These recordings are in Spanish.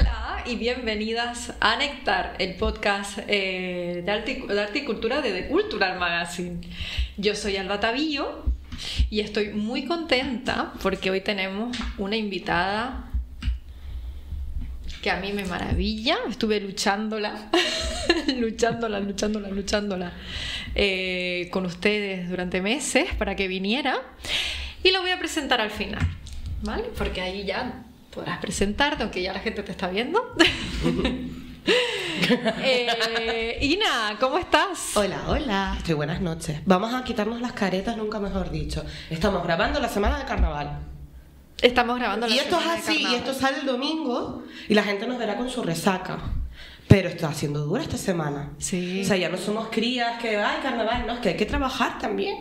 Hola y bienvenidas a Néctar, el podcast de arte y cultura de The Cultural Magazine. Yo soy Alba Tabillo y estoy muy contenta porque hoy tenemos una invitada que a mí me maravilla. Estuve luchándola con ustedes durante meses para que viniera y lo voy a presentar al final, ¿vale? Porque ahí ya podrás presentarte, aunque ya la gente te está viendo. Ina, ¿cómo estás? Hola, estoy buenas noches. Vamos a quitarnos las caretas, nunca mejor dicho. Estamos grabando la semana de carnaval. Estamos grabando la semana de carnaval. Y esto es así, y esto sale el domingo y la gente nos verá con su resaca. Pero está siendo dura esta semana. Sí. O sea, ya no somos crías que, ay, carnaval, no, es que hay que trabajar también.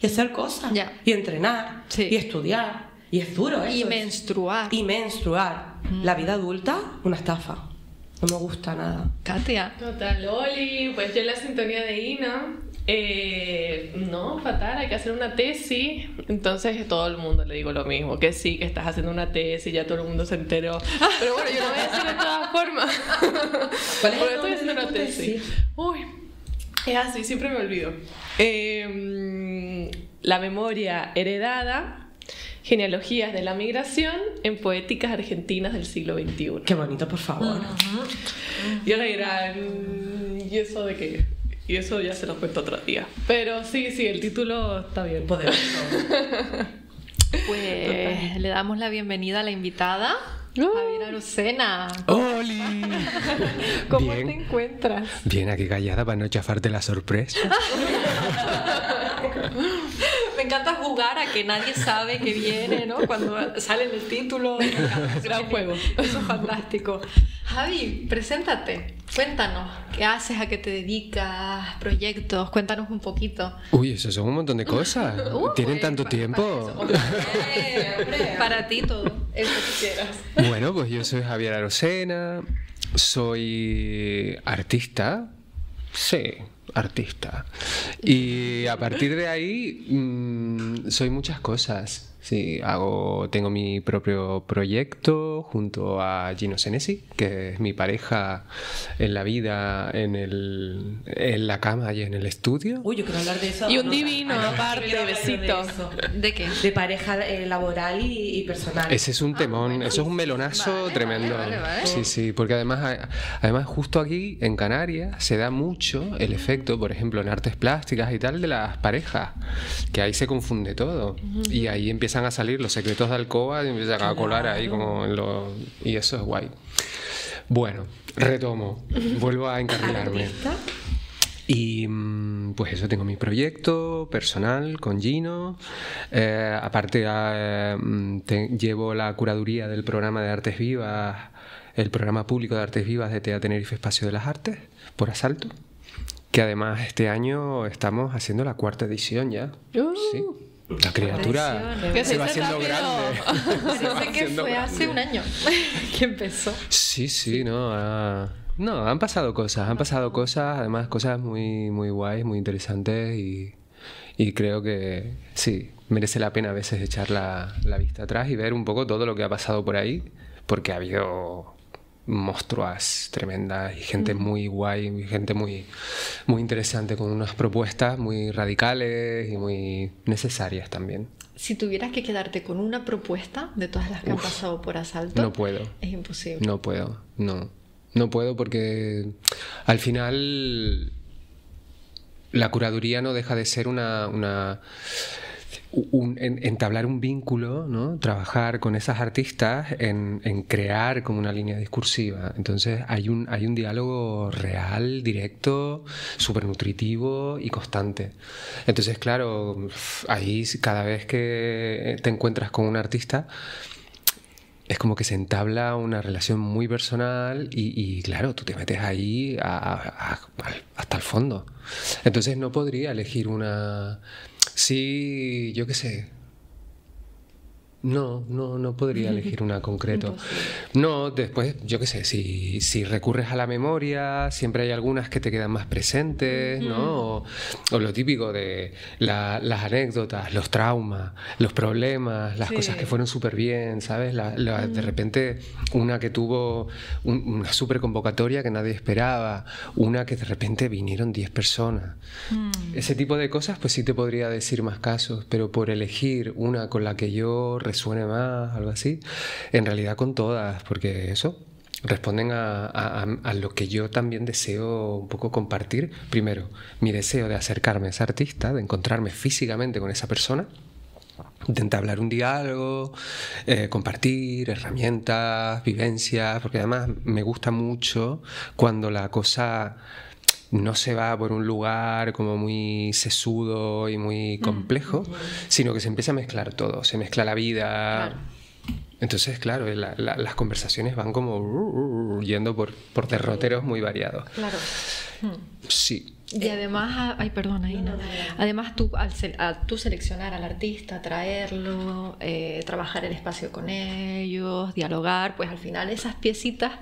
Y hacer cosas. Ya. Y entrenar. Sí. Y estudiar. Y es duro eso. Y menstruar. Y menstruar. La vida adulta, una estafa. No me gusta nada. Katia. Total, Oli, pues yo en la sintonía de Ina, no, fatal, hay que hacer una tesis, entonces todo el mundo le digo lo mismo, que sí, que estás haciendo una tesis, ya todo el mundo se enteró, pero bueno, yo lo voy a decir de todas formas. ¿Cuál es Porque el estoy nombre haciendo de una tu tesis. Uy, es así, siempre me olvido. La memoria heredada. Genealogías de la migración en poéticas argentinas del siglo XXI. Qué bonito, por favor. Y ahora dirán, ¿y eso de qué? Y eso ya se lo cuento otro día. Pero sí, el título está bien. Poderoso. Pues le damos la bienvenida a la invitada, Javier Arocena. ¡Oli! ¿Cómo Bien. te encuentras? Bien, aquí callada para no chafarte la sorpresa. Me encanta jugar a que nadie sabe que viene, ¿no? Cuando sale en el título. Gran juego. Eso es fantástico. Javi, preséntate. Cuéntanos, ¿qué haces? ¿A qué te dedicas? ¿Proyectos? Cuéntanos un poquito. Uy, eso son un montón de cosas. ¿Tienen tanto tiempo? Para ti todo, eso que quieras. Bueno, pues yo soy Javier Arocena, soy artista. Sí, artista. Y a partir de ahí soy muchas cosas. Sí, tengo mi propio proyecto junto a Gino Senesi, que es mi pareja en la vida, en la cama y en el estudio. Uy, yo quiero hablar de eso. Y un divino, aparte, besito. ¿De qué? De pareja laboral y personal. Ese es un temón, eso es un melonazo Vale, tremendo. vale. Sí, sí, porque además justo aquí en Canarias se da mucho el efecto, por ejemplo, en artes plásticas y tal, de las parejas, que ahí se confunde todo. Y ahí empiezan a salir los secretos de alcoba y empiezan a colar ahí como y eso es guay. Bueno, retomo, vuelvo a encarrilarme. ¿Artista? Y pues eso, tengo mi proyecto personal con Gino. Aparte, llevo la curaduría del programa de Artes Vivas, el programa público de Artes Vivas de TEA Tenerife Espacio de las Artes, por asalto. Que además este año estamos haciendo la 4ª edición ya. Sí. La criatura Que se va dice haciendo rápido. grande. Parece que fue hace un año que empezó. Sí, no. No, han pasado cosas, además cosas muy, muy guays, muy interesantes y creo que sí, merece la pena a veces echar la vista atrás y ver un poco todo lo que ha pasado por ahí, porque ha habido monstruas tremendas y gente muy guay, y gente muy, muy interesante con unas propuestas muy radicales y muy necesarias también. Si tuvieras que quedarte con una propuesta de todas las que han pasado por asalto, No puedo. Es imposible. No puedo, no puedo porque al final la curaduría no deja de ser entablar un vínculo, ¿no? Trabajar con esas artistas en crear como una línea discursiva. Entonces hay un diálogo real, directo, súper nutritivo y constante. Entonces, claro, ahí cada vez que te encuentras con un artista es como que se entabla una relación muy personal y claro, tú te metes ahí hasta el fondo. Entonces no podría elegir una... Sí, yo qué sé. No podría elegir una concreto. No, después, yo qué sé, si recurres a la memoria, siempre hay algunas que te quedan más presentes, ¿no? O lo típico de las anécdotas, los traumas, los problemas, las cosas que fueron súper bien, ¿sabes? De repente, una que tuvo una súper convocatoria que nadie esperaba, una que de repente vinieron 10 personas. Ese tipo de cosas, pues sí te podría decir más casos, pero por elegir una con la que yo resuene más, algo así, en realidad con todas, porque eso responden a lo que yo también deseo un poco compartir. Primero, mi deseo de acercarme a ese artista, de encontrarme físicamente con esa persona, de entablar un diálogo, compartir herramientas, vivencias, porque además me gusta mucho cuando la cosa no se va por un lugar como muy sesudo y muy complejo, sino que se empieza a mezclar todo, se mezcla la vida. Claro. Entonces, claro, las conversaciones van como yendo por derroteros muy variados. Claro. Sí. Y además, ay, perdona, Ina. Además, tú al tú seleccionar al artista, traerlo, trabajar el espacio con ellos, dialogar, pues al final esas piecitas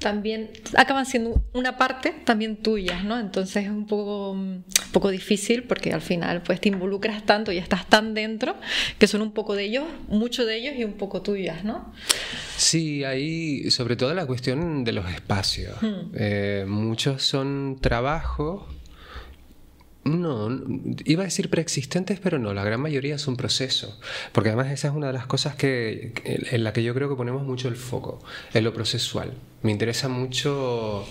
también acaban siendo una parte también tuyas, ¿no? Entonces es un poco difícil porque al final pues te involucras tanto y estás tan dentro que son un poco de ellos, mucho de ellos y un poco tuyas, ¿no? Sí, ahí sobre todo la cuestión de los espacios. Muchos son trabajos. No, iba a decir preexistentes, pero no, la gran mayoría son procesos, porque además esa es una de las cosas en la que yo creo que ponemos mucho el foco, en lo procesual. Me interesa mucho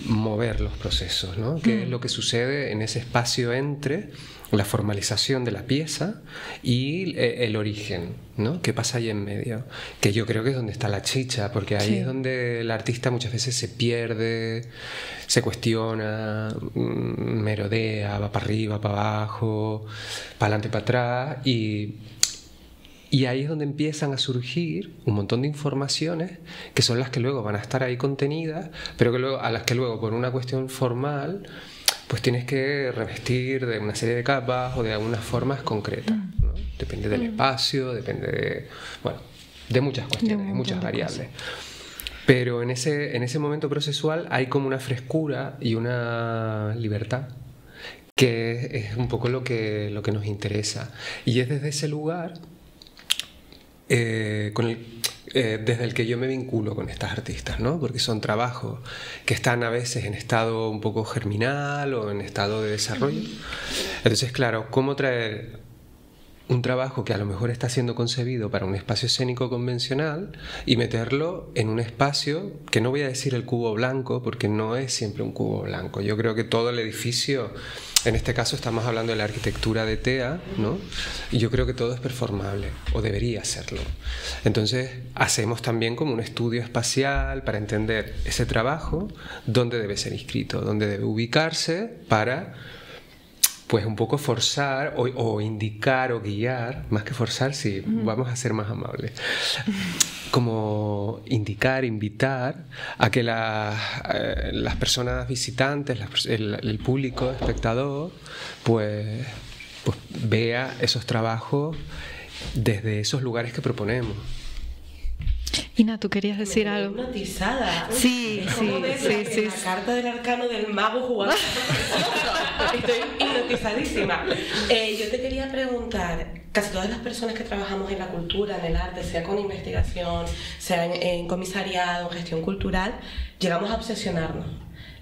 mover los procesos, ¿no? ¿Qué es lo que sucede en ese espacio entre la formalización de la pieza y el origen, ¿no? ¿Qué pasa ahí en medio? Que yo creo que es donde está la chicha, porque ahí es donde el artista muchas veces se pierde, se cuestiona, merodea, va para arriba, para abajo, para adelante, para atrás, y ahí es donde empiezan a surgir un montón de informaciones que son las que luego van a estar ahí contenidas, pero que luego, a las que luego por una cuestión formal pues tienes que revestir de una serie de capas o de algunas formas concretas, ¿no? Depende del espacio, depende de muchas cuestiones, de muchas variables. Pero en ese momento procesual hay como una frescura y una libertad que es un poco lo que nos interesa. Y es desde ese lugar desde el que yo me vinculo con estas artistas, ¿no? Porque son trabajos que están a veces en estado un poco germinal o en estado de desarrollo. Entonces, claro, ¿cómo traer un trabajo que a lo mejor está siendo concebido para un espacio escénico convencional y meterlo en un espacio que no voy a decir el cubo blanco, porque no es siempre un cubo blanco? Yo creo que todo el edificio, en este caso estamos hablando de la arquitectura de TEA, ¿no? Y yo creo que todo es performable, o debería serlo. Entonces hacemos también como un estudio espacial para entender ese trabajo, dónde debe ser inscrito, dónde debe ubicarse para pues un poco forzar o indicar o guiar, más que forzar, sí, vamos a ser más amables, como indicar, invitar a que las personas visitantes, el público, espectador, pues vea esos trabajos desde esos lugares que proponemos. Ina, ¿tú querías decir algo? Hipnotizada. Sí. La carta del arcano del mago jugando. Estoy hipnotizadísima. Yo te quería preguntar, casi todas las personas que trabajamos en la cultura, en el arte, sea con investigación, sea en comisariado, en gestión cultural, llegamos a obsesionarnos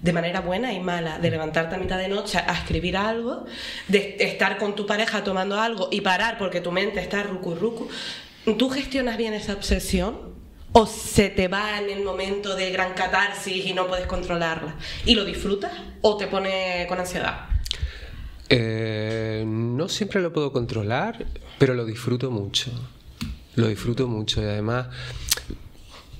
de manera buena y mala, de levantarte a mitad de noche a escribir algo, de estar con tu pareja tomando algo y parar porque tu mente está rucu. ¿Tú gestionas bien esa obsesión? ¿O se te va en el momento de gran catarsis y no puedes controlarla? ¿Y lo disfrutas o te pone con ansiedad? No siempre lo puedo controlar, pero lo disfruto mucho. Lo disfruto mucho y además,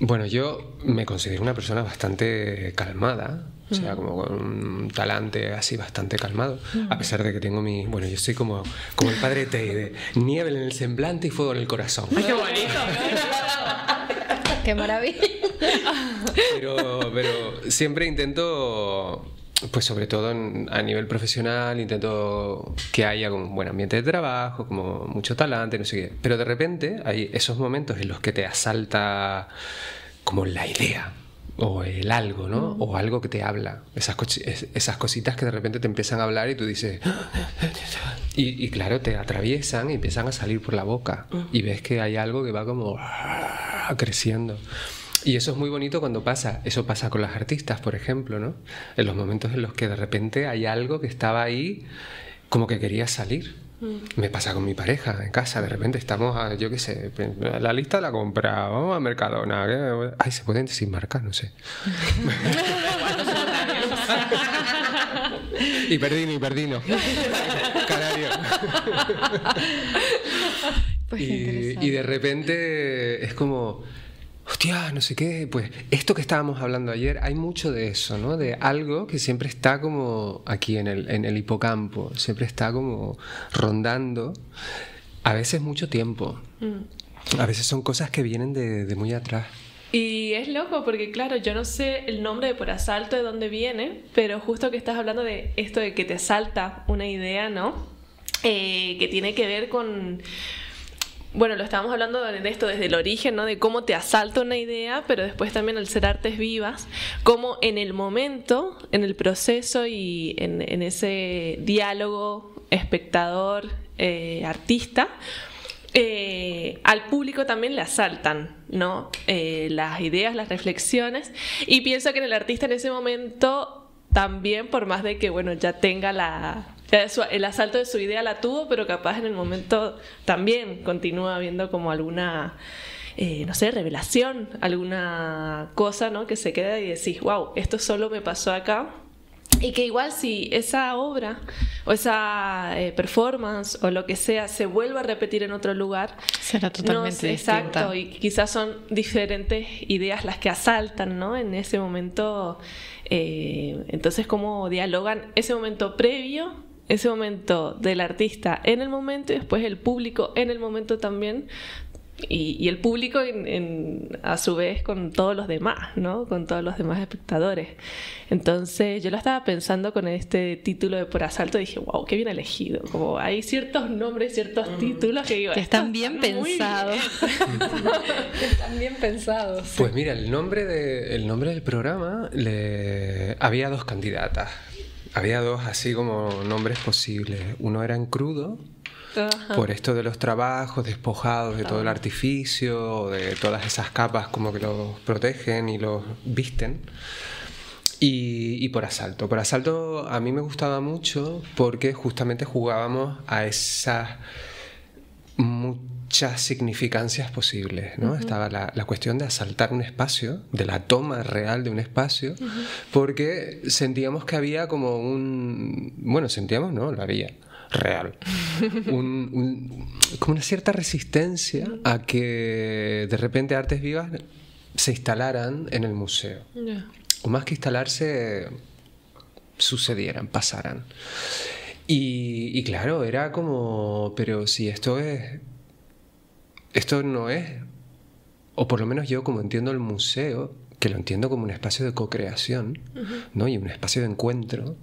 bueno, yo me considero una persona bastante calmada. O sea, como con un talante así bastante calmado, a pesar de que tengo bueno, yo soy como el padre Teide, nieve en el semblante y fuego en el corazón. ¡Ay, qué bonito! ¡Qué maravilla! Pero siempre intento pues sobre todo a nivel profesional intento que haya como un buen ambiente de trabajo, como mucho talante, no sé qué. Pero de repente hay esos momentos en los que te asalta como la idea o el algo, ¿no? O algo que te habla. Esas cositas que de repente te empiezan a hablar y tú dices... Y claro, te atraviesan y empiezan a salir por la boca. Y ves que hay algo que va como creciendo. Y eso es muy bonito cuando pasa. Eso pasa con las artistas, por ejemplo, ¿no? En los momentos en los que de repente hay algo que estaba ahí como que quería salir. Me pasa con mi pareja en casa. De repente estamos, yo qué sé, la lista de la compra, vamos a Mercadona. Ay, se pueden decir marcas, no sé. y perdino. Canario. Pues y de repente es como... Hostia, no sé qué, pues esto que estábamos hablando ayer, hay mucho de eso, ¿no? De algo que siempre está como aquí en el hipocampo, siempre está como rondando, a veces mucho tiempo, a veces son cosas que vienen de muy atrás. Y es loco porque, claro, yo no sé el nombre de por asalto de dónde viene, pero justo que estás hablando de esto de que te asalta una idea, ¿no? Que tiene que ver con... Bueno, lo estábamos hablando de esto desde el origen, ¿no? De cómo te asalta una idea, pero después también al ser artes vivas, cómo en el momento, en el proceso y en ese diálogo espectador-artista, al público también le asaltan, ¿no? Las ideas, las reflexiones, y pienso que en el artista en ese momento también, por más de que, bueno, ya tenga el asalto de su idea la tuvo, pero capaz en el momento también continúa habiendo como alguna, no sé, revelación, alguna cosa, ¿no? Que se queda y decís, wow, esto solo me pasó acá. Y que igual si esa obra o esa performance o lo que sea se vuelve a repetir en otro lugar, será totalmente distinta. Exacto, y quizás son diferentes ideas las que asaltan, ¿no? En ese momento, entonces cómo dialogan ese momento previo, ese momento del artista en el momento y después el público en el momento también. Y el público a su vez con todos los demás, ¿no? Con todos los demás espectadores. Entonces yo lo estaba pensando con este título de Por Asalto y dije, wow, qué bien elegido. Como hay ciertos nombres, ciertos títulos que digo, que están bien pensados. Que están bien pensados. Sí. Pues mira, el nombre del programa había dos candidatas. Había dos así como nombres posibles. Uno era En Crudo. Ajá. Por esto de los trabajos despojados de todo el artificio, de todas esas capas como que los protegen y los visten. Y por asalto. Por asalto a mí me gustaba mucho porque justamente jugábamos a esas muchas significancias posibles, ¿no? Estaba la cuestión de asaltar un espacio, de la toma real de un espacio, porque sentíamos que había como bueno, sentíamos, no, lo había real. Como una cierta resistencia a que de repente artes vivas se instalaran en el museo. O más que instalarse, sucedieran, pasaran. Y claro, era como, pero si esto no es, o por lo menos yo como entiendo el museo, que lo entiendo como un espacio de co-creación, ¿no? Y un espacio de encuentro,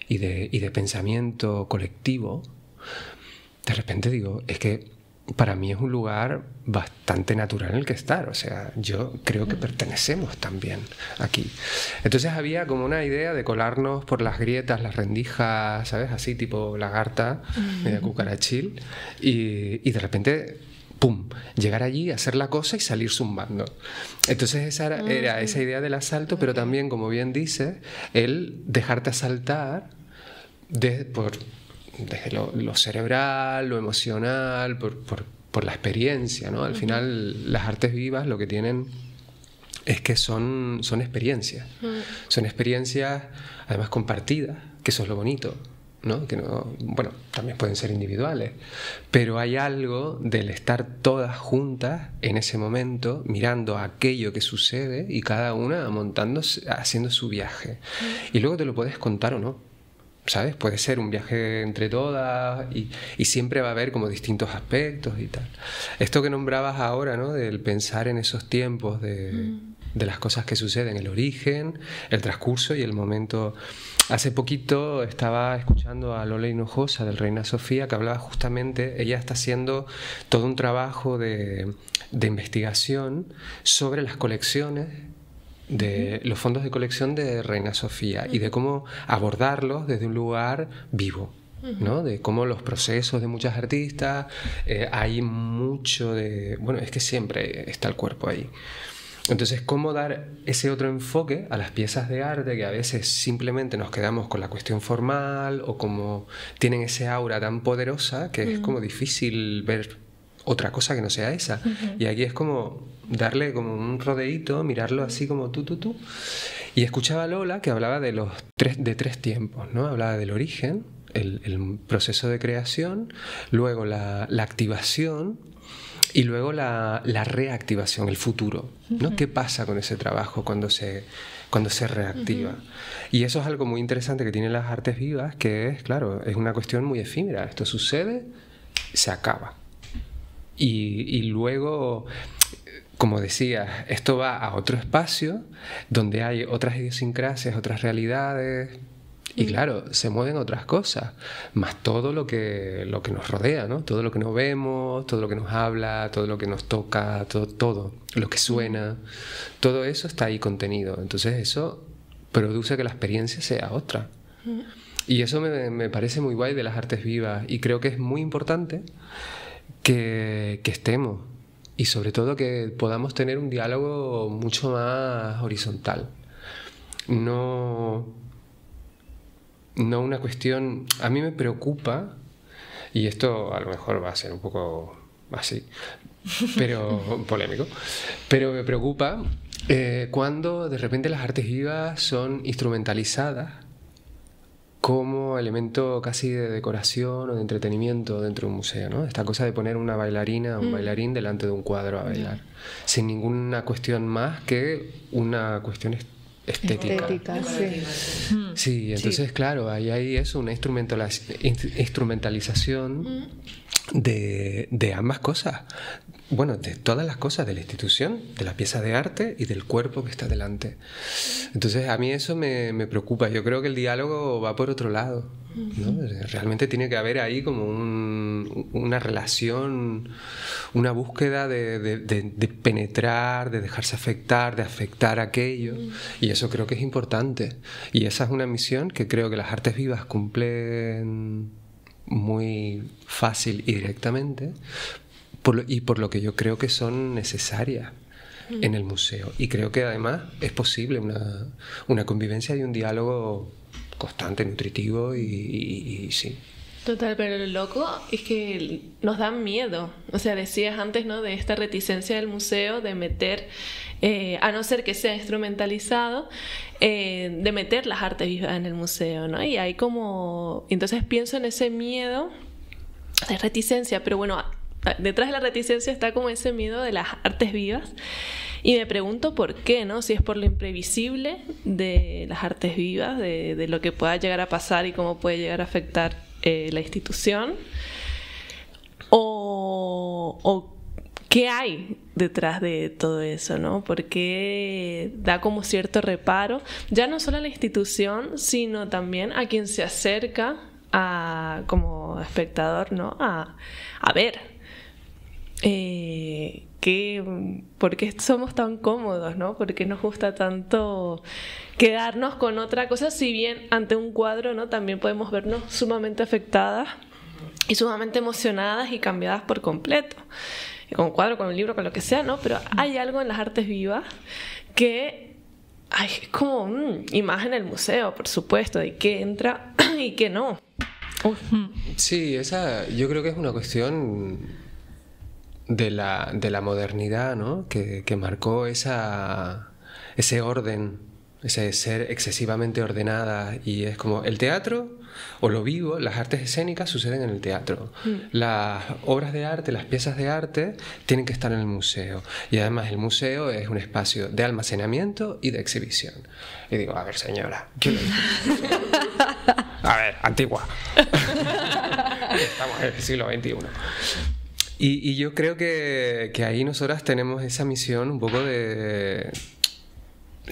y de pensamiento colectivo, de repente digo, es que para mí es un lugar bastante natural en el que estar, o sea, yo creo que pertenecemos también aquí. Entonces había como una idea de colarnos por las grietas, las rendijas, ¿sabes? Así tipo lagarta, media cucarachil, y de repente... ¡pum! Llegar allí, hacer la cosa y salir zumbando. Entonces esa era esa idea del asalto, pero también, como bien dices, el dejarte asaltar desde lo cerebral, lo emocional, por la experiencia, ¿no? Al final, las artes vivas lo que tienen es que son experiencias. Son experiencias, además, compartidas, que eso es lo bonito, ¿no? Que no, bueno, también pueden ser individuales, pero hay algo del estar todas juntas en ese momento mirando aquello que sucede y cada una haciendo su viaje, y luego te lo puedes contar o no, ¿sabes? Puede ser un viaje entre todas y siempre va a haber como distintos aspectos y tal. Esto que nombrabas ahora, ¿no? Del pensar en esos tiempos de de las cosas que suceden, el origen, el transcurso y el momento. Hace poquito estaba escuchando a Lola Hinojosa del Reina Sofía, que hablaba justamente, ella está haciendo todo un trabajo de investigación sobre las colecciones, de los fondos de colección de Reina Sofía y de cómo abordarlos desde un lugar vivo, ¿no? De cómo los procesos de muchas artistas, hay mucho de... Bueno, es que siempre está el cuerpo ahí. Entonces, cómo dar ese otro enfoque a las piezas de arte que a veces simplemente nos quedamos con la cuestión formal o como tienen ese aura tan poderosa que es como difícil ver otra cosa que no sea esa. Y aquí es como darle como un rodeíto, mirarlo así como tú. Y escuchaba a Lola que hablaba de tres tiempos, ¿no? Hablaba del origen, el proceso de creación, luego la activación y luego la reactivación, el futuro, ¿no? ¿Qué pasa con ese trabajo cuando se reactiva? Y eso es algo muy interesante que tienen las artes vivas, que es, claro, es una cuestión muy efímera. Esto sucede, se acaba. Y luego, como decía, esto va a otro espacio donde hay otras idiosincrasias, otras realidades. Y claro, se mueven otras cosas, más todo lo que nos rodea, ¿no? Todo lo que nos vemos, todo lo que nos habla, todo lo que nos toca, todo lo que suena, todo eso está ahí contenido. Entonces eso produce que la experiencia sea otra. Y eso me parece muy guay de las artes vivas y creo que es muy importante que estemos y sobre todo que podamos tener un diálogo mucho más horizontal. No una cuestión... A mí me preocupa, y esto a lo mejor va a ser un poco así, pero polémico, pero me preocupa cuando de repente las artes vivas son instrumentalizadas como elemento casi de decoración o de entretenimiento dentro de un museo, ¿no? Esta cosa de poner una bailarina o un bailarín delante de un cuadro a bailar, sin ninguna cuestión más que una cuestión estética. Sí, entonces claro, ahí hay eso, una instrumentalización de ambas cosas. Bueno, de todas las cosas, de la institución, de la pieza de arte y del cuerpo que está delante. Entonces a mí eso me preocupa. Yo creo que el diálogo va por otro lado, ¿no? Realmente tiene que haber ahí como una relación, una búsqueda de penetrar, de dejarse afectar, de afectar aquello. Y eso creo que es importante. Y esa es una misión que creo que las artes vivas cumplen muy fácil y directamente, por lo que yo creo que son necesarias en el museo. Y creo que además es posible una convivencia y un diálogo constante, nutritivo y sí. Total, pero lo loco es que nos dan miedo. O sea, decías antes, ¿no?, de esta reticencia del museo de meter, a no ser que sea instrumentalizado, de meter las artes vivas en el museo, ¿no? Y hay como... Entonces pienso en ese miedo de reticencia, pero bueno, detrás de la reticencia está como ese miedo de las artes vivas. Y me pregunto por qué, ¿no? Si es por lo imprevisible de las artes vivas, de lo que pueda llegar a pasar y cómo puede llegar a afectar la institución, o qué hay detrás de todo eso, ¿no? Porque da como cierto reparo, ya no solo a la institución, sino también a quien se acerca como espectador, ¿no? A ver ¿por qué somos tan cómodos, ¿no? ¿Por qué nos gusta tanto quedarnos con otra cosa? Si bien ante un cuadro, ¿no?, también podemos vernos sumamente afectadas y sumamente emocionadas y cambiadas por completo. Con un cuadro, con un libro, con lo que sea, ¿no? Pero hay algo en las artes vivas que es como imagen del museo, por supuesto, de qué entra y qué no. Sí, esa yo creo que es una cuestión de la modernidad, ¿no? Que marcó ese orden, ese ser excesivamente ordenada, y es como el teatro o lo vivo, las artes escénicas suceden en el teatro. Las obras de arte, las piezas de arte tienen que estar en el museo, y además el museo es un espacio de almacenamiento y de exhibición. Y digo, a ver, señora, ¿qué le dice? A ver, antigua. Estamos en el siglo XXI. Y yo creo que ahí nosotras tenemos esa misión un poco de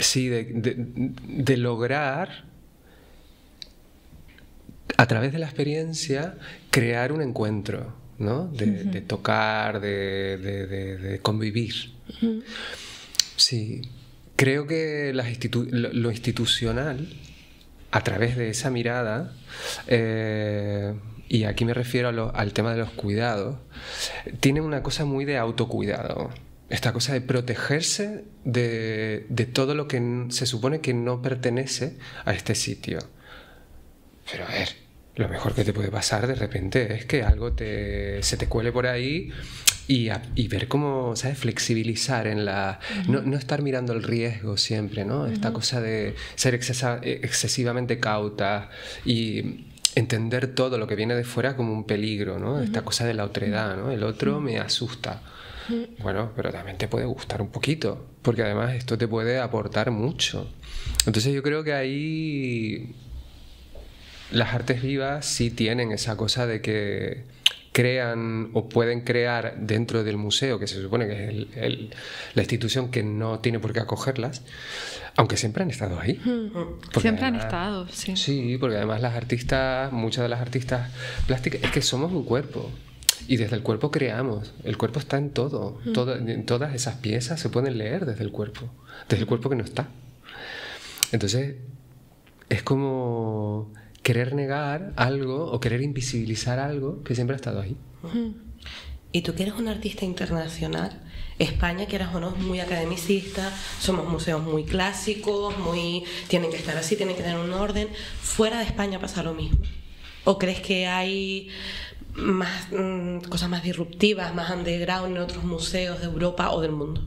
sí, de lograr, a través de la experiencia, crear un encuentro, ¿no? De tocar, de convivir. Sí, creo que lo institucional, a través de esa mirada, y aquí me refiero al tema de los cuidados, tiene una cosa muy de autocuidado. Esta cosa de protegerse de todo lo que se supone que no pertenece a este sitio. Pero a ver, lo mejor que te puede pasar de repente es que algo se te cuele por ahí y ver cómo, ¿sabes? Flexibilizar en la... No estar mirando el riesgo siempre, ¿no? Esta cosa de ser excesivamente cauta y entender todo lo que viene de fuera como un peligro, ¿no? Esta cosa de la otredad, ¿no? El otro me asusta. Bueno, pero también te puede gustar un poquito, porque además esto te puede aportar mucho. Entonces yo creo que ahí las artes vivas sí tienen esa cosa de que crean o pueden crear dentro del museo, que se supone que es la institución que no tiene por qué acogerlas, aunque siempre han estado ahí. Siempre han estado, sí. Sí, porque además muchas de las artistas plásticas, es que somos un cuerpo. Y desde el cuerpo creamos. El cuerpo está en todo. Todas esas piezas se pueden leer desde el cuerpo que no está. Entonces, es como querer negar algo o querer invisibilizar algo que siempre ha estado ahí. Y tú que eres un artista internacional, España, quieras o no, es muy academicista, somos museos muy clásicos, tienen que estar así, tienen que tener un orden. ¿Fuera de España pasa lo mismo? ¿O crees que hay más cosas más disruptivas, más underground en otros museos de Europa o del mundo?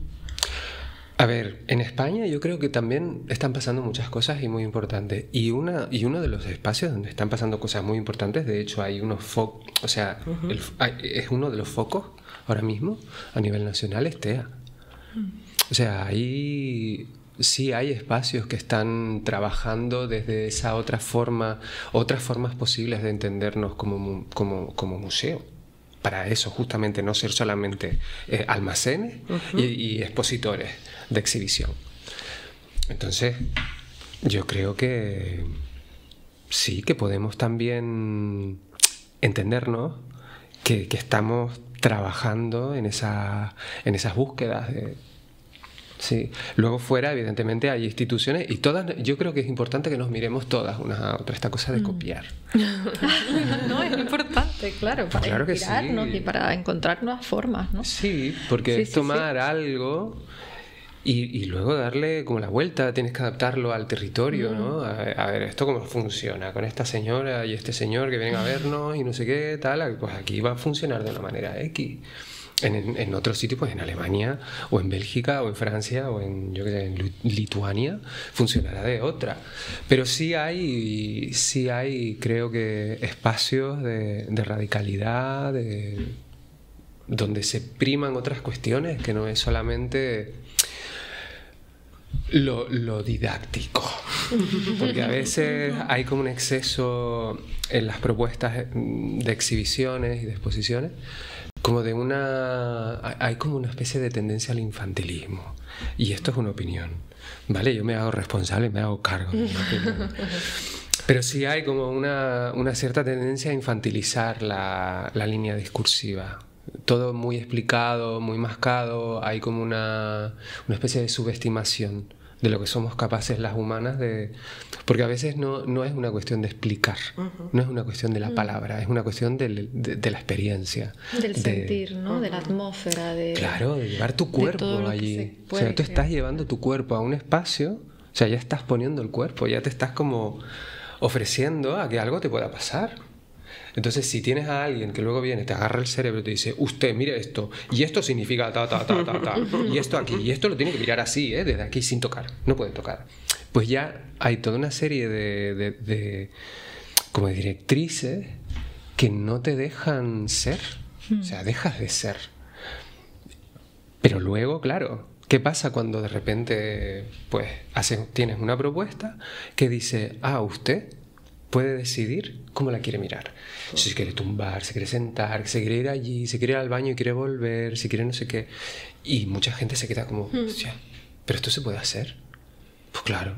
A ver, en España yo creo que también están pasando muchas cosas y muy importantes. Y uno de los espacios donde están pasando cosas muy importantes, de hecho hay unos focos, o sea, es uno de los focos ahora mismo a nivel nacional, es TEA. O sea, ahí sí hay espacios que están trabajando desde esa otras formas posibles de entendernos como museo. Para eso, justamente, no ser solamente almacenes y expositores de exhibición. Entonces, yo creo que sí, que podemos también entendernos que estamos trabajando en esas búsquedas de... Sí. Luego fuera, evidentemente, hay instituciones y todas, yo creo que es importante que nos miremos todas unas a otras, esta cosa de copiar. No, es importante, claro, para claro que inspirarnos sí. Y para encontrar nuevas formas, ¿no? Sí, porque Sí, es tomar algo y luego darle como la vuelta, tienes que adaptarlo al territorio, ¿no? A ver, ¿esto cómo funciona? Con esta señora y este señor que vienen a vernos y no sé qué, tal, pues aquí va a funcionar de una manera X. En otros sitios, pues en Alemania o en Bélgica o en Francia o en Lituania funcionará de otra. Pero sí hay creo que espacios de radicalidad, donde se priman otras cuestiones que no es solamente lo didáctico. Porque a veces hay como un exceso en las propuestas de exhibiciones y de exposiciones, como hay como una especie de tendencia al infantilismo. Y esto es una opinión, ¿vale? Yo me hago responsable, me hago cargo de mi opinión. Pero sí hay como una cierta tendencia a infantilizar la línea discursiva. Todo muy explicado, muy mascado, hay como una especie de subestimación de lo que somos capaces las humanas de... Porque a veces no es una cuestión de explicar, no es una cuestión de la palabra, es una cuestión de la experiencia. Del sentir, ¿no? De la atmósfera. Claro, de llevar tu cuerpo allí. O sea, tú estás llevando tu cuerpo a un espacio, o sea, ya estás poniendo el cuerpo, ya te estás como ofreciendo a que algo te pueda pasar. Entonces, si tienes a alguien que luego viene, te agarra el cerebro y te dice, usted, mire esto, y esto significa ta, y esto aquí, y esto lo tiene que mirar así, desde aquí sin tocar, no puede tocar. Pues ya hay toda una serie de como de directrices que no te dejan ser, o sea, dejas de ser. Pero luego, claro, ¿qué pasa cuando de repente pues tienes una propuesta que dice, usted puede decidir cómo la quiere mirar? Si se quiere tumbar, se quiere sentar, se quiere ir allí, se quiere ir al baño y quiere volver, si quiere no sé qué. Y mucha gente se queda como, hostia, ¿pero esto se puede hacer? Pues claro.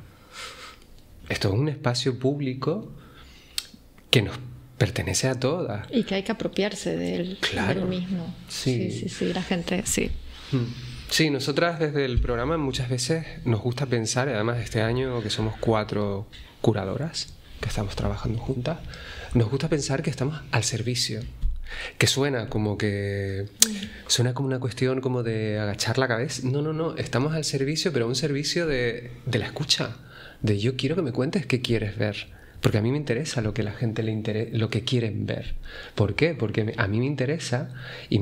Esto es un espacio público que nos pertenece a todas. Y que hay que apropiarse del mismo. Sí. Sí, la gente, sí. Sí, nosotras desde el programa muchas veces nos gusta pensar, además este año que somos 4 curadoras que estamos trabajando juntas, nos gusta pensar que estamos al servicio. Que suena como una cuestión como de agachar la cabeza. No, estamos al servicio, pero un servicio de la escucha. De yo quiero que me cuentes qué quieres ver. Porque a mí me interesa lo que a la gente le interesa, lo que quieren ver. ¿Por qué? Porque a mí me interesa y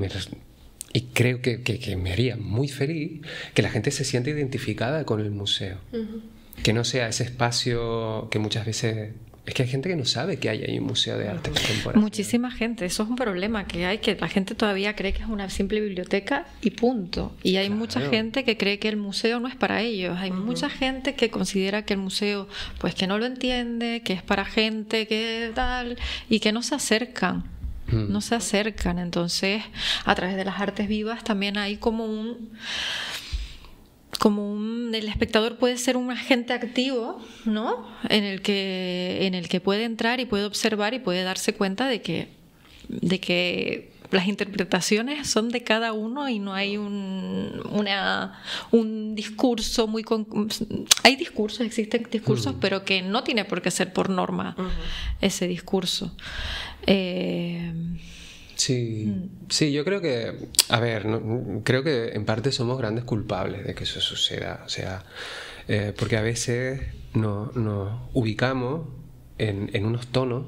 creo que me haría muy feliz que la gente se sienta identificada con el museo. Que no sea ese espacio que muchas veces... Es que hay gente que no sabe que hay ahí un museo de arte contemporáneo. Muchísima gente, eso es un problema que hay, que la gente todavía cree que es una simple biblioteca y punto. Y hay mucha gente que cree que el museo no es para ellos. Hay mucha gente que considera que el museo, pues que no lo entiende, que es para gente que tal, y que no se acercan. No se acercan. Entonces, a través de las artes vivas también hay el espectador puede ser un agente activo, ¿no? En el que puede entrar y puede observar y puede darse cuenta de que las interpretaciones son de cada uno y no hay un discurso muy... Hay discursos, existen discursos, pero que no tiene por qué ser por norma ese discurso. Sí, yo creo que, creo que en parte somos grandes culpables de que eso suceda, o sea, porque a veces nos ubicamos en unos tonos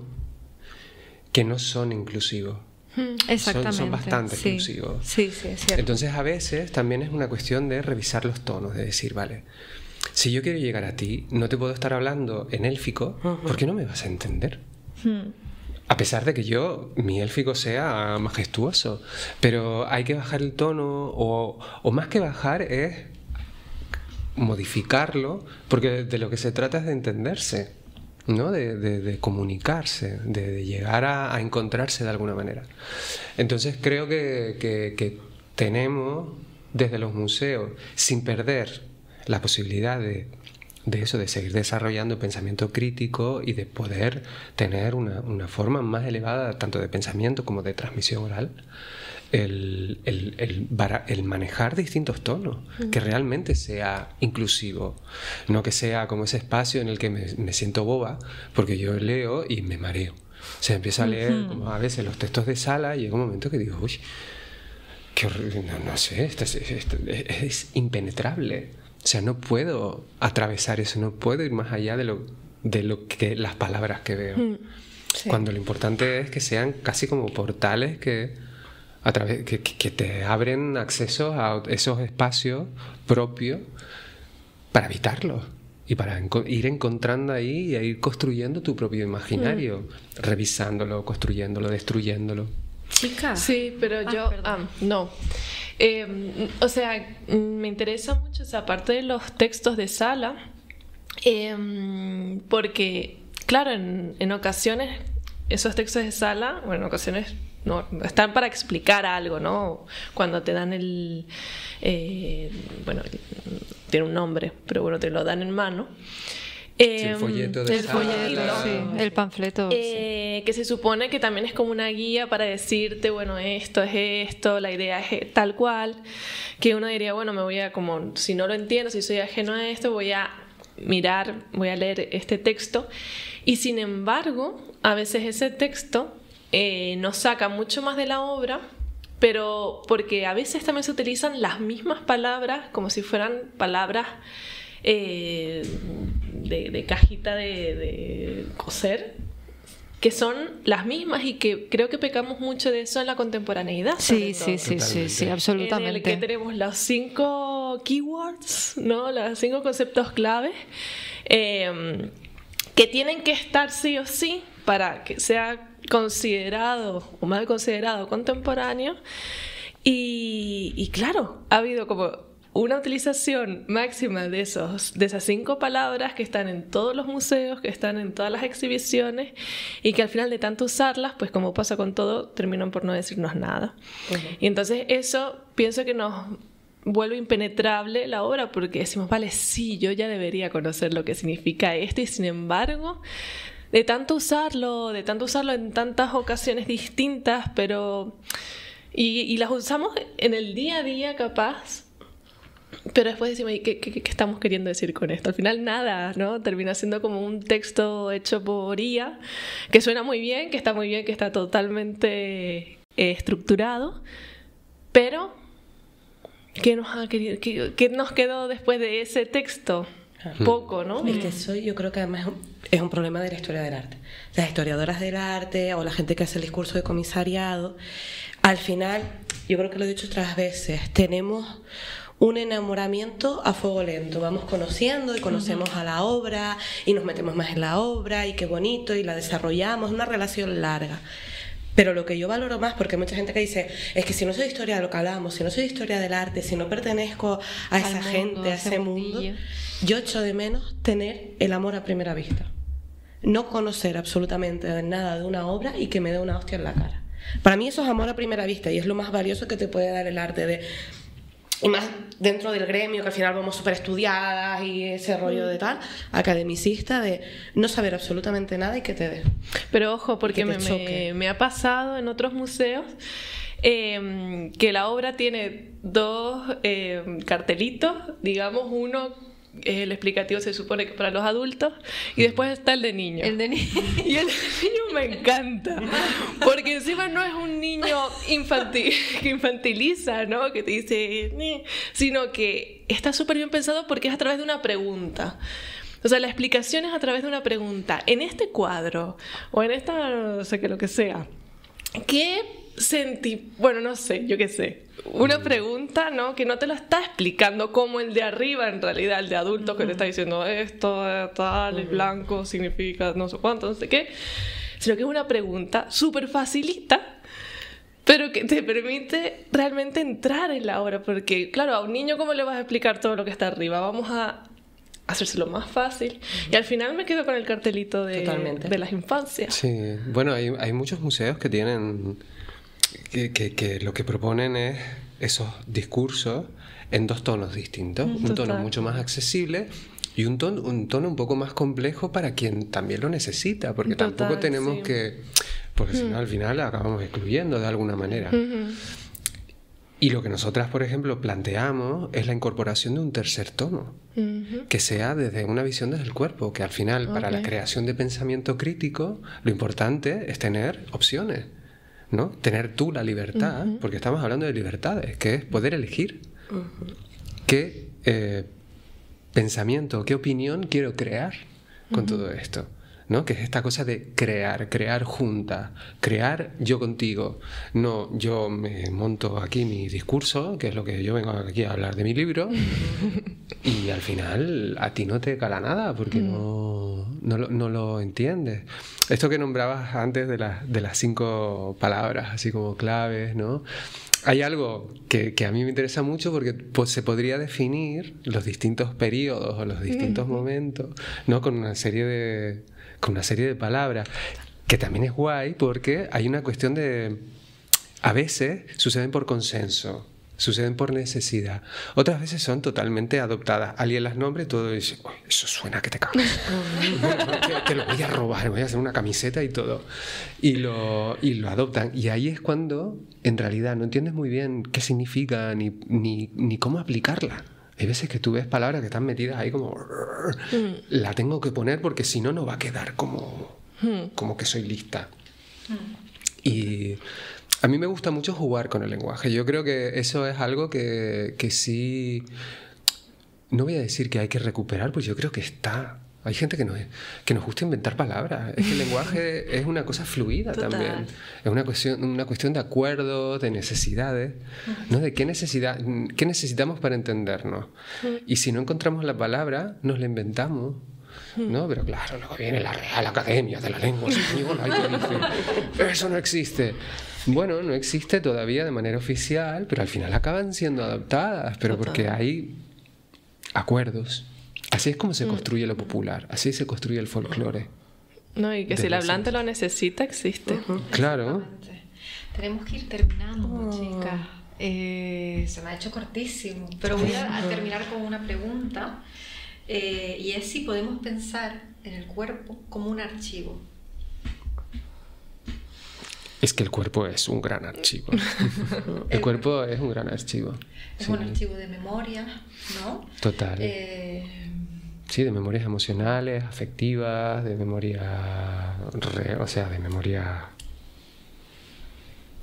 que no son inclusivos. Exactamente. Son bastante exclusivos. Sí, es cierto. Entonces a veces también es una cuestión de revisar los tonos, de decir, vale, si yo quiero llegar a ti, no te puedo estar hablando en élfico porque no me vas a entender. A pesar de que mi élfico sea majestuoso, pero hay que bajar el tono, o más que bajar es modificarlo, porque de lo que se trata es de entenderse, ¿no? De comunicarse, de llegar a encontrarse de alguna manera. Entonces creo que tenemos desde los museos, sin perder la posibilidad de seguir desarrollando pensamiento crítico y de poder tener una forma más elevada tanto de pensamiento como de transmisión oral, el manejar distintos tonos, que realmente sea inclusivo, no que sea como ese espacio en el que me siento boba porque yo leo y me mareo. O sea, empiezo a leer como a veces los textos de Sala y llega un momento que digo, uy, qué horrible, no sé, esto es impenetrable. O sea, no puedo atravesar eso, no puedo ir más allá de lo que las palabras que veo. Sí. Cuando lo importante es que sean casi como portales que te abren acceso a esos espacios propios para habitarlos y para ir encontrando ahí y ir construyendo tu propio imaginario, revisándolo, construyéndolo, destruyéndolo. Chica. Sí, pero yo... no. O sea, me interesa mucho esa parte de los textos de Sala, porque, claro, en ocasiones esos textos de Sala, bueno, en ocasiones no, están para explicar algo, ¿no? Cuando te dan bueno, tiene un nombre, pero bueno, te lo dan en mano. El folleto de Sala. El panfleto. Que se supone que también es como una guía para decirte, bueno, esto es esto, la idea es tal cual, que uno diría, bueno, me voy a, como si no lo entiendo, si soy ajeno a esto, voy a mirar, voy a leer este texto, y sin embargo, a veces ese texto nos saca mucho más de la obra, pero porque a veces también se utilizan las mismas palabras como si fueran palabras de cajita de coser, que son las mismas y que creo que pecamos mucho de eso en la contemporaneidad. Sí, absolutamente. En el que tenemos los 5 keywords, ¿no? Los 5 conceptos claves que tienen que estar sí o sí para que sea considerado o mal considerado contemporáneo. Y claro, ha habido como una utilización máxima de esas 5 palabras que están en todos los museos, que están en todas las exhibiciones, y que al final de tanto usarlas, pues como pasa con todo, terminan por no decirnos nada. Y entonces eso pienso que nos vuelve impenetrable la obra porque decimos, vale, sí, yo ya debería conocer lo que significa esto y sin embargo, de tanto usarlo en tantas ocasiones distintas, pero y las usamos en el día a día capaz, pero después decimos, ¿qué estamos queriendo decir con esto? Al final nada, ¿no? Termina siendo como un texto hecho por IA, que suena muy bien, que está totalmente estructurado, pero ¿qué nos quedó después de ese texto? Poco, ¿no? Es que eso yo creo que además es un problema de la historia del arte. Las historiadoras del arte o la gente que hace el discurso de comisariado, al final, yo creo que lo he dicho otras veces, tenemos un enamoramiento a fuego lento. Vamos conociendo y conocemos a la obra y nos metemos más en la obra y qué bonito y la desarrollamos, una relación larga. Pero lo que yo valoro más, porque hay mucha gente que dice, es que si no soy historia de lo que hablamos, si no soy historia del arte, si no pertenezco a esa gente, a ese mundo, yo echo de menos tener el amor a primera vista. No conocer absolutamente nada de una obra y que me dé una hostia en la cara. Para mí eso es amor a primera vista y es lo más valioso que te puede dar el arte, y más dentro del gremio, que al final vamos súper estudiadas y ese rollo de tal, academicista, de no saber absolutamente nada y que te dé. Pero ojo, porque me ha pasado en otros museos que la obra tiene dos cartelitos, digamos, uno el explicativo se supone que para los adultos y después está el de niños. El de niños. Y el de niños me encanta, porque encima no es un niño infantil, que infantiliza, ¿no? Que te dice, sino que está súper bien pensado porque es a través de una pregunta. O sea, la explicación es a través de una pregunta. En este cuadro, o en esta, no sé qué, lo que sea, ¿qué sentí? Bueno, no sé, yo qué sé. Una pregunta, ¿no? Que no te lo está explicando como el de arriba, en realidad, el de adultos, que te está diciendo esto, tal, es blanco, significa no sé cuánto, no sé qué. Sino que es una pregunta súper facilita, pero que te permite realmente entrar en la obra. Porque, claro, a un niño, ¿cómo le vas a explicar todo lo que está arriba? Vamos a hacérselo más fácil. Y al final me quedo con el cartelito de las infancias. Sí, bueno, hay muchos museos que tienen... Que lo que proponen es esos discursos en dos tonos distintos. Un tono mucho más accesible y un tono un poco más complejo para quien también lo necesita, porque tampoco tenemos que... Porque si no, al final acabamos excluyendo de alguna manera. Y lo que nosotras, por ejemplo, planteamos es la incorporación de un tercer tono, que sea desde una visión desde el cuerpo, que al final, para la creación de pensamiento crítico, lo importante es tener opciones, ¿no? Tener tú la libertad, porque estamos hablando de libertades, que es poder elegir qué pensamiento, qué opinión quiero crear con todo esto, ¿no? Que es esta cosa de crear juntas, crear yo contigo. No, yo me monto aquí mi discurso, que es lo que yo vengo aquí a hablar de mi libro, y al final a ti no te cala nada, porque no lo entiendes. Esto que nombrabas antes de las 5 palabras, así como claves, ¿no? Hay algo que a mí me interesa mucho porque se podría definir los distintos periodos o los distintos momentos, ¿no? Con una serie de palabras, que también es guay porque hay una cuestión de... A veces suceden por consenso, suceden por necesidad. Otras veces son totalmente adoptadas. Alguien las nombra y todo dice, eso suena que te cagas. Te lo voy a robar, me voy a hacer una camiseta y todo. Y lo adoptan. Y ahí es cuando, en realidad, no entiendes muy bien qué significa ni cómo aplicarla. Hay veces que tú ves palabras que están metidas ahí como... La tengo que poner porque si no, no va a quedar como que soy lista. Y... A mí me gusta mucho jugar con el lenguaje. Yo creo que eso es algo que sí... No voy a decir que hay que recuperar, pues yo creo que está... Hay gente que nos gusta inventar palabras. Es que el lenguaje es una cosa fluida también. Es una cuestión de acuerdos, de necesidades, ¿no? De qué necesitamos para entendernos. Y si no encontramos la palabra, nos la inventamos. ¿No? Pero claro, luego viene la Real Academia de la Lengua Española y te dice, eso no existe. Bueno, no existe todavía de manera oficial, pero al final acaban siendo adaptadas, pero porque hay acuerdos. Así es como se construye lo popular, así se construye el folclore. No, y que si el hablante lo necesita, existe. Claro. Tenemos que ir terminando, chicas. se me ha hecho cortísimo, pero voy a terminar con una pregunta, y es si podemos pensar en el cuerpo como un archivo. Es que el cuerpo es un gran archivo. El cuerpo es un gran archivo. Es sí. un archivo de memoria, ¿no? Total. Sí, de memorias emocionales, afectivas, de memoria, o sea, de memoria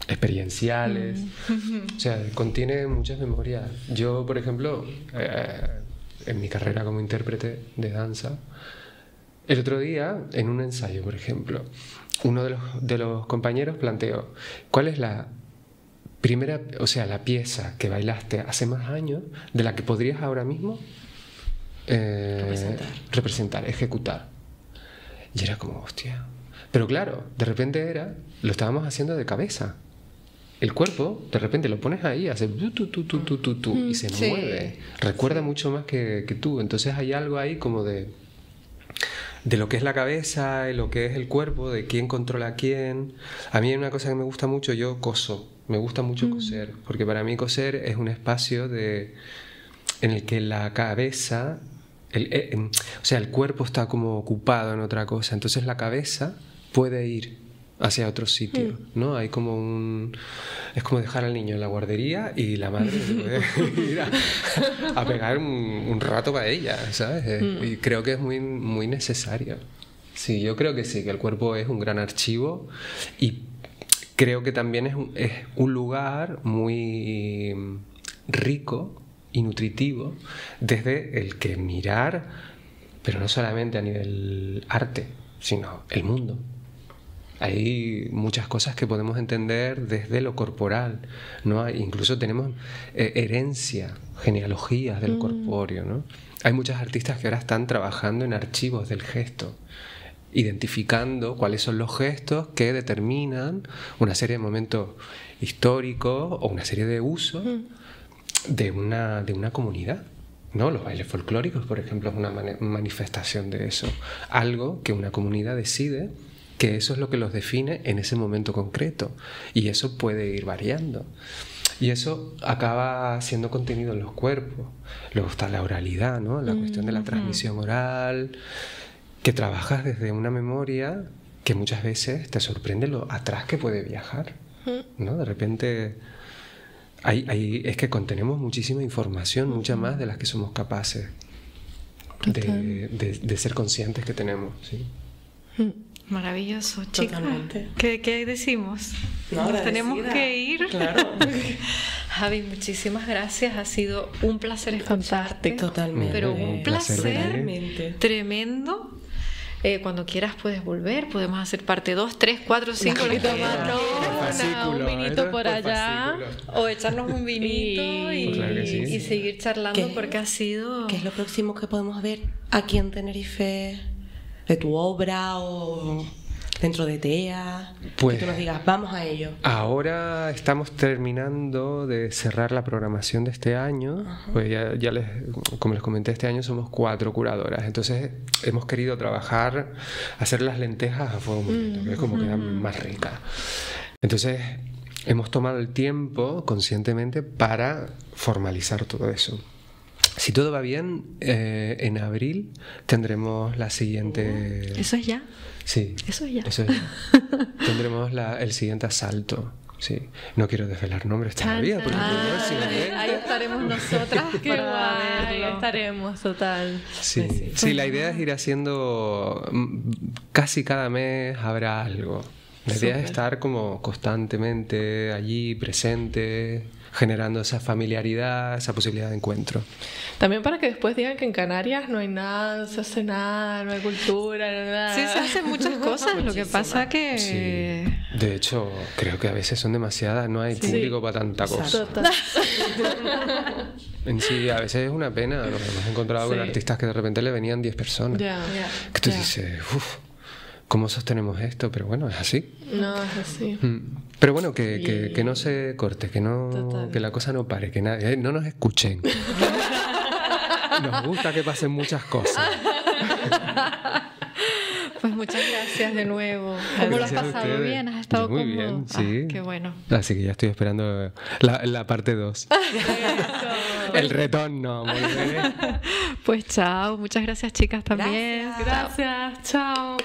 experienciales. O sea, contiene muchas memorias. Yo, por ejemplo, en mi carrera como intérprete de danza, el otro día, en un ensayo, por ejemplo, uno de los compañeros planteó: ¿cuál es la primera, o sea, la pieza que bailaste hace más años de la que podrías ahora mismo representar, ejecutar? Y era como, hostia. Pero claro, de repente lo estábamos haciendo de cabeza. El cuerpo, de repente lo pones ahí, hace tu, y se mueve. Recuerda mucho más que tú. Entonces hay algo ahí como de lo que es la cabeza y lo que es el cuerpo, de quién controla a quién. A mí hay una cosa que me gusta mucho, yo coso. Me gusta mucho coser, porque para mí coser es un espacio en el que la cabeza, o sea, el cuerpo está como ocupado en otra cosa. Entonces la cabeza puede ir hacia otro sitio, ¿no? Hay como es como dejar al niño en la guardería y la madre puede ir a pegar un rato para ella, ¿sabes? Y creo que es muy, muy necesario. Sí, yo creo que sí, que el cuerpo es un gran archivo, y creo que también es un lugar muy rico y nutritivo desde el que mirar, pero no solamente a nivel arte, sino el mundo. Hay muchas cosas que podemos entender desde lo corporal, ¿no? Incluso tenemos herencia, genealogías del corpóreo, ¿no? Hay muchos artistas que ahora están trabajando en archivos del gesto, identificando cuáles son los gestos que determinan una serie de momentos históricos o una serie de usos de una comunidad, ¿no? Los bailes folclóricos, por ejemplo, es una manifestación de eso. Algo que una comunidad decide que eso es lo que los define en ese momento concreto, y eso puede ir variando. Y eso acaba siendo contenido en los cuerpos. Luego está la oralidad, ¿no? La cuestión de la transmisión oral, que trabajas desde una memoria que muchas veces te sorprende lo atrás que puede viajar, ¿no? De repente es que contenemos muchísima información, mucha más de las que somos capaces de ser conscientes que tenemos, ¿sí? Maravilloso, chicas. Totalmente. ¿Qué decimos? No, Nos tenemos que ir. Claro. Javi, muchísimas gracias. Ha sido un placer escucharte. Totalmente. Pero un placer Totalmente. tremendo. Cuando quieras puedes volver. Podemos hacer parte 2, 3, 4, 5. Un vinito por allá. O echarnos un vinito y, Claro que sí. y seguir charlando, ¿Qué? porque ha sido... ¿Qué es lo próximo que podemos ver aquí en Tenerife de tu obra o dentro de TEA? Pues, que tú nos digas, vamos a ello. Ahora estamos terminando de cerrar la programación de este año. Pues como les comenté, este año somos 4 curadoras. Entonces hemos querido trabajar, hacer las lentejas a fuego muy lento, que es como quedan más ricas. Entonces hemos tomado el tiempo conscientemente para formalizar todo eso. Si todo va bien, en abril tendremos la siguiente... ¿Eso es ya? Sí. Eso es ya. Eso es ya. Tendremos el siguiente asalto. Sí. No quiero desvelar nombres todavía, porque Ahí estaremos nosotras. Qué para guay, verlo. estaremos, total. Sí, la idea es ir haciendo casi cada mes habrá algo. La idea es estar como constantemente allí, presente, generando esa familiaridad, esa posibilidad de encuentro. También para que después digan que en Canarias no hay nada, no se hace nada, no hay cultura, no hay nada. Sí, se hacen muchas cosas. Lo que pasa que... Sí. De hecho, creo que a veces son demasiadas, no hay público para tanta cosa. Total. En sí, a veces es una pena. Nos hemos encontrado con artistas que de repente le venían 10 personas. Ya. Que tú dices, uff, ¿cómo sostenemos esto? Pero bueno, es así. No, es así. Pero bueno, que no se corte, que la cosa no pare, que nadie, no nos escuchen. Nos gusta que pasen muchas cosas. Pues muchas gracias de nuevo. ¿Cómo lo has Gracias a pasado? ustedes. ¿Bien? ¿Has estado Yo muy cómodo? bien, sí. Qué bueno. Así que ya estoy esperando la parte 2. El retorno, volveré. Pues chao. Muchas gracias, chicas, también. Gracias. Gracias, chao.